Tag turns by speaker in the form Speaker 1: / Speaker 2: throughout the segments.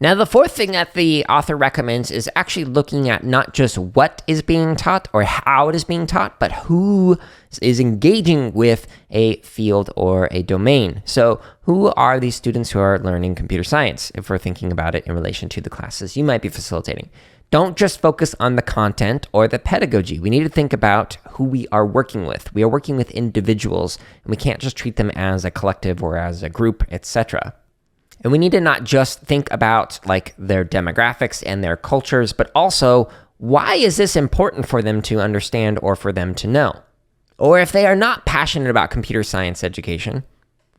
Speaker 1: Now, the fourth thing that the author recommends is actually looking at not just what is being taught or how it is being taught, but who is engaging with a field or a domain. So who are these students who are learning computer science, if we're thinking about it in relation to the classes you might be facilitating? Don't just focus on the content or the pedagogy. We need to think about who we are working with. We are working with individuals, and we can't just treat them as a collective or as a group, etc. And we need to not just think about like their demographics and their cultures, but also why is this important for them to understand or for them to know? Or if they are not passionate about computer science education,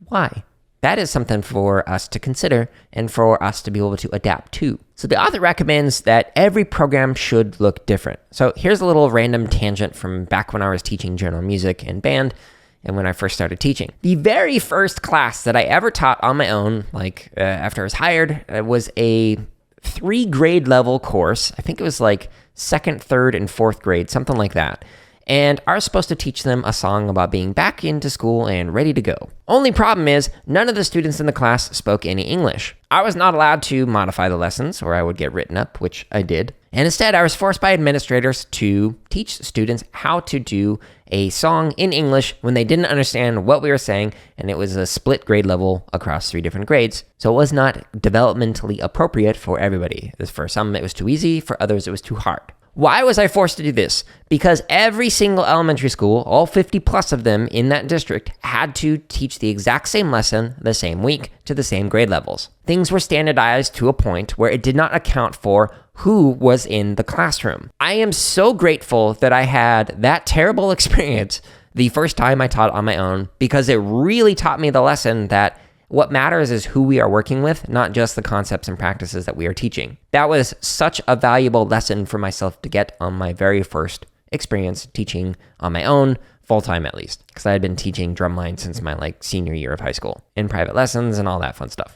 Speaker 1: why? That is something for us to consider and for us to be able to adapt to. So the author recommends that every program should look different. So here's a little random tangent from back when I was teaching general music and band and when I first started teaching. The very first class that I ever taught on my own, after I was hired, was a 3-grade level course. I think it was like 2nd, 3rd, and 4th grade, something like that. And I was supposed to teach them a song about being back into school and ready to go. Only problem is, none of the students in the class spoke any English. I was not allowed to modify the lessons, or I would get written up, which I did. And instead, I was forced by administrators to teach students how to do a song in English when they didn't understand what we were saying, and it was a split grade level across 3 different grades. So it was not developmentally appropriate for everybody. For some, it was too easy. For others, it was too hard. Why was I forced to do this? Because every single elementary school, all 50 plus of them in that district, had to teach the exact same lesson the same week to the same grade levels. Things were standardized to a point where it did not account for who was in the classroom. I am so grateful that I had that terrible experience the first time I taught on my own, because it really taught me the lesson that what matters is who we are working with, not just the concepts and practices that we are teaching. That was such a valuable lesson for myself to get on my very first experience teaching on my own, full-time at least, because I had been teaching drumline since my senior year of high school in private lessons and all that fun stuff.